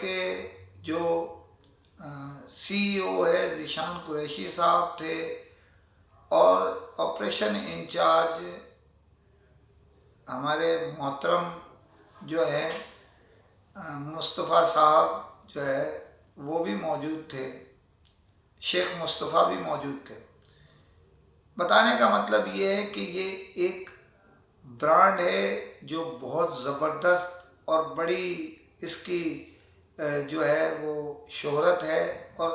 کے جو سی ای او ہے ذیشان قریشی صاحب تھے، اور آپریشن انچارج ہمارے محترم جو ہے مصطفیٰ صاحب جو ہے وہ بھی موجود تھے، شیخ مصطفیٰ بھی موجود تھے۔ بتانے کا مطلب یہ ہے کہ یہ ایک برانڈ ہے جو بہت زبردست اور بڑی اس کی جو ہے وہ شہرت ہے، اور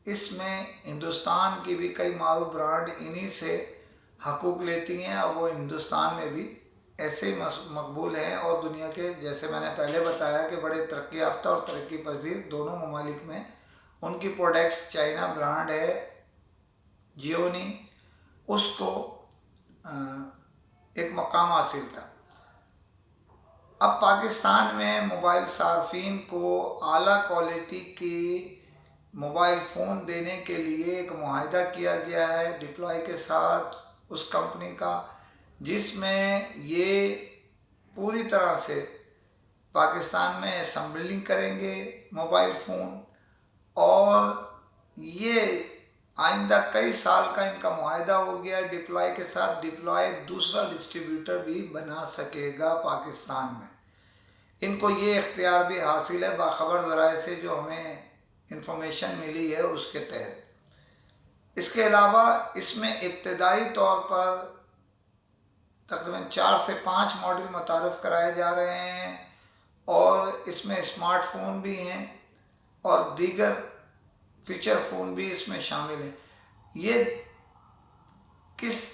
اس میں ہندوستان کی بھی کئی معروف برانڈ انہی سے حقوق لیتی ہیں، اور وہ ہندوستان میں بھی ایسے ہی مقبول ہیں، اور دنیا کے جیسے میں نے پہلے بتایا کہ بڑے ترقی یافتہ اور ترقی پذیر دونوں ممالک میں ان کی پروڈکٹس چائنا برانڈ ہے جیونی، اس کو ایک مقام حاصل تھا۔ اب پاکستان میں موبائل صارفین کو اعلیٰ کوالٹی کی موبائل فون دینے کے لیے ایک معاہدہ کیا گیا ہے ڈپلائی کے ساتھ اس کمپنی کا، جس میں یہ پوری طرح سے پاکستان میں اسمبلنگ کریں گے موبائل فون، اور یہ آئندہ کئی سال کا ان کا معاہدہ ہو گیا ڈپلائی کے ساتھ۔ ڈپلائی دوسرا ڈسٹریبیوٹر بھی بنا سکے گا پاکستان میں، ان کو یہ اختیار بھی حاصل ہے باخبر ذرائع سے جو ہمیں انفارمیشن ملی ہے اس کے تحت۔ اس کے علاوہ اس میں ابتدائی طور پر تقریباً 4 سے 5 ماڈل متعارف کرائے جا رہے ہیں، اور اس میں اسمارٹ فون بھی ہیں اور دیگر فیچر فون بھی اس میں شامل ہیں۔ یہ کس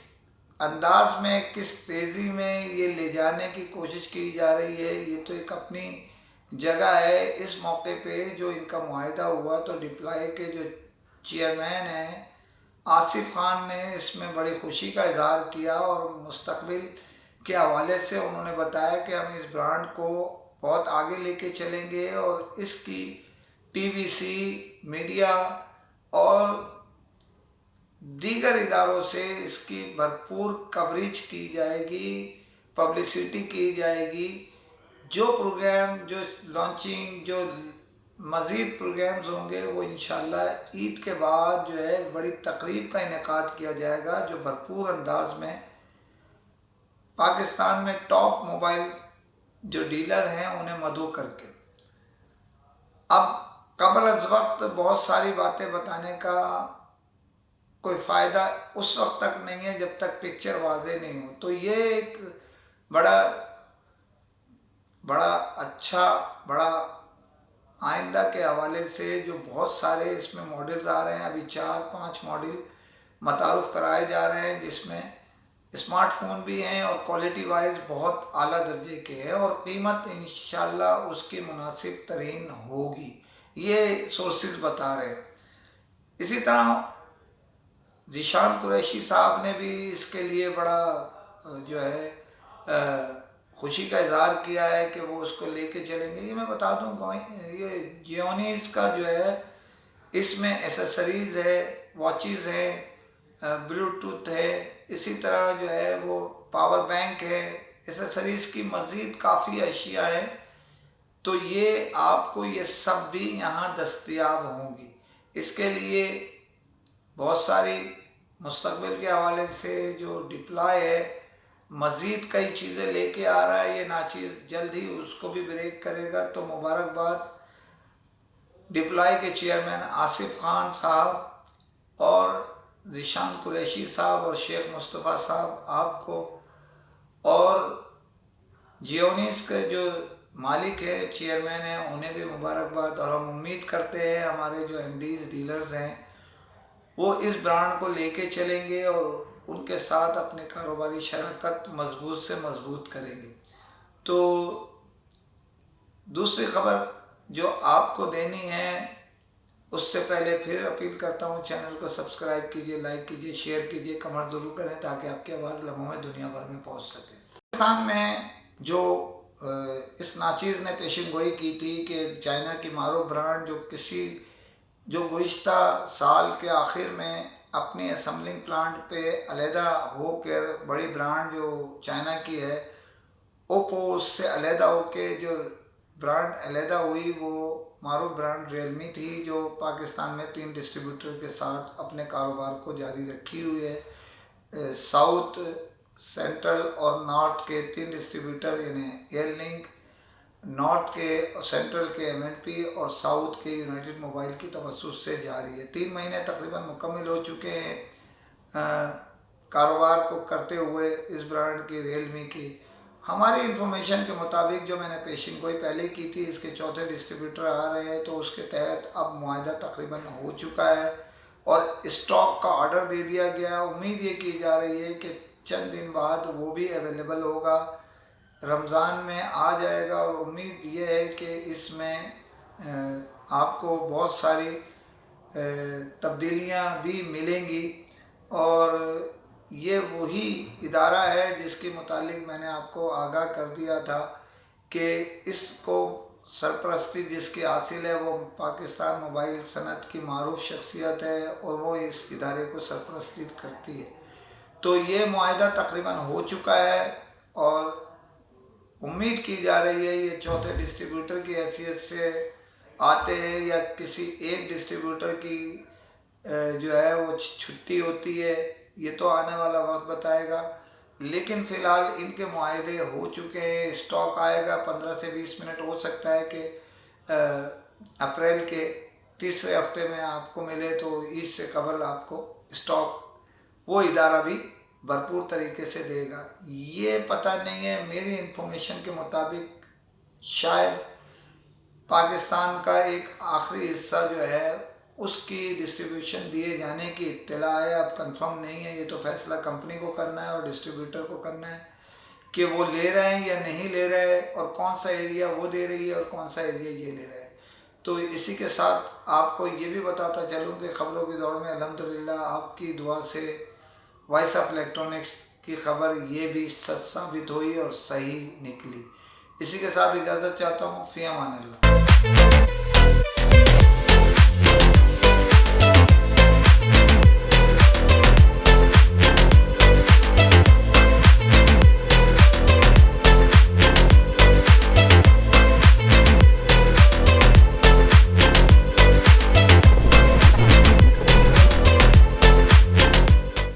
انداز میں کس تیزی میں یہ لے جانے کی کوشش کی جا رہی ہے یہ تو ایک اپنی جگہ ہے۔ اس موقع پہ جو ان کا معاہدہ ہوا تو ڈپلائی کے جو چیئرمین ہیں آصف خان نے اس میں بڑی خوشی کا اظہار کیا، اور مستقبل کے حوالے سے انہوں نے بتایا کہ ہم اس برانڈ کو بہت آگے لے کے چلیں گے، اور اس کی ٹی وی سی میڈیا اور دیگر اداروں سے اس کی بھرپور کوریج کی جائے گی، پبلسٹی کی جائے گی۔ جو پروگرام جو لانچنگ جو مزید پروگرامز ہوں گے وہ انشاءاللہ عید کے بعد جو ہے بڑی تقریب کا انعقاد کیا جائے گا، جو بھرپور انداز میں پاکستان میں ٹاپ موبائل جو ڈیلر ہیں انہیں مدعو کر کے۔ اب قبل از وقت بہت ساری باتیں بتانے کا کوئی فائدہ اس وقت تک نہیں ہے جب تک پکچر واضح نہیں ہو، تو یہ ایک بڑا اچھا بڑا آئندہ کے حوالے سے جو بہت سارے اس میں ماڈلز آ رہے ہیں، ابھی 4-5 ماڈل متعارف کرائے جا رہے ہیں جس میں اسمارٹ فون بھی ہیں اور کوالٹی وائز بہت اعلیٰ درجے کے ہیں، اور قیمت انشاءاللہ اس کی مناسب ترین ہوگی، یہ سورسز بتا رہے ہیں۔ اسی طرح ذیشان قریشی صاحب نے بھی اس کے لیے بڑا جو ہے خوشی کا اظہار کیا ہے کہ وہ اس کو لے کے چلیں گے۔ یہ میں بتا دوں یہ جیونیز کا جو ہے اس میں ایسیسریز ہے، واچز ہیں، بلوٹوتھ ہے، اسی طرح جو ہے وہ پاور بینک ہے، ایسیسریز کی مزید کافی اشیاء ہیں، تو یہ آپ کو یہ سب بھی یہاں دستیاب ہوں گی۔ اس کے لیے بہت ساری مستقبل کے حوالے سے جو ڈپلائی ہے مزید کئی چیزیں لے کے آ رہا ہے، یہ ناچیز جلد ہی اس کو بھی بریک کرے گا، تو مبارکباد ڈپلائی کے چیئرمین آصف خان صاحب اور ذیشان قریشی صاحب اور شیخ مصطفیٰ صاحب آپ کو، اور جیونیز کے جو مالک ہے چیئرمین ہیں انہیں بھی مبارکباد، اور ہم امید کرتے ہیں ہمارے جو ایم ڈیز ڈیلرز ہیں وہ اس برانڈ کو لے کے چلیں گے اور ان کے ساتھ اپنے کاروباری شراکت مضبوط سے مضبوط کریں گے۔ تو دوسری خبر جو آپ کو دینی ہے اس سے پہلے پھر اپیل کرتا ہوں چینل کو سبسکرائب کیجئے، لائک کیجئے، شیئر کیجئے، کمنٹ ضرور کریں تاکہ آپ کی آواز لمحوں میں دنیا بھر میں پہنچ سکے۔ پاکستان میں جو اس ناچیز نے پیشن گوئی کی تھی کہ چائنا کی معروف برانڈ جو گزشتہ سال کے آخر میں اپنی اسمبلنگ پلانٹ پہ علیحدہ ہو کر بڑی برانڈ جو چائنا کی ہے اوپو اس سے علیحدہ ہو کے جو برانڈ علیحدہ ہوئی، وہ معروف برانڈ ریئلمی تھی جو پاکستان میں 3 ڈسٹریبیوٹر کے ساتھ اپنے کاروبار کو جاری رکھی ہوئی ہے۔ ساؤتھ، سینٹرل اور نارتھ کے 3 ڈسٹریبیوٹر یعنی ایئر لنک، نارتھ کے اور سینٹرل کے M&P اور ساؤتھ کے یونائٹڈ موبائل کی توسط سے جاری ہے۔ 3 مہینے تقریباً مکمل ہو چکے ہیں کاروبار کو کرتے ہوئے اس برانڈ کی، ریئلمی کی۔ ہماری انفارمیشن کے مطابق جو میں نے پیشن گوئی پہلے کی تھی، اس کے 4تھے ڈسٹریبیوٹر آ رہے ہیں، تو اس کے تحت اب معاہدہ تقریباً ہو چکا ہے اور اسٹاک کا آرڈر دے دیا گیا ہے۔ امید یہ کی جا رہی ہے کہ چند دن بعد وہ بھی اویلیبل ہوگا، رمضان میں آ جائے گا، اور امید یہ ہے کہ اس میں آپ کو بہت ساری تبدیلیاں بھی ملیں گی، اور یہ وہی ادارہ ہے جس کے متعلق میں نے آپ کو آگاہ کر دیا تھا کہ اس کو سرپرستی جس کی حاصل ہے وہ پاکستان موبائل صنعت کی معروف شخصیت ہے، اور وہ اس ادارے کو سرپرستی کرتی ہے۔ تو یہ معاہدہ تقریباً ہو چکا ہے، اور امید کی جا رہی ہے یہ 4تھے ڈسٹریبیوٹر کی حیثیت سے آتے ہیں یا کسی ایک ڈسٹریبیوٹر کی جو ہے وہ چھٹی ہوتی ہے، یہ تو آنے والا وقت بتائے گا، لیکن فی الحال ان کے معاہدے ہو چکے ہیں۔ اسٹاک آئے گا 15 سے 20 منٹ، ہو سکتا ہے کہ اپریل کے تیسرے ہفتے میں آپ کو ملے، تو عید سے قبل آپ کو اسٹاک وہ ادارہ بھی بھرپور طریقے سے دے گا۔ یہ پتہ نہیں ہے، میری انفارمیشن کے مطابق شاید پاکستان کا ایک آخری حصہ جو ہے اس کی ڈسٹریبیوشن دیے جانے کی اطلاع ہے، اب کنفرم نہیں ہے، یہ تو فیصلہ کمپنی کو کرنا ہے اور ڈسٹریبیوٹر کو کرنا ہے کہ وہ لے رہے ہیں یا نہیں لے رہے، اور کون سا ایریا وہ دے رہی ہے اور کون سا ایریا یہ لے رہے ہیں۔ تو اسی کے ساتھ آپ کو یہ بھی بتاتا چلوں کہ خبروں کی دوڑ میں الحمدللہ آپ کی دعا سے وائس آف الیکٹرانکس کی خبر یہ بھی سچ ثابت ہوئی اور صحیح نکلی۔ اسی کے ساتھ اجازت چاہتا ہوں، فی امان اللہ۔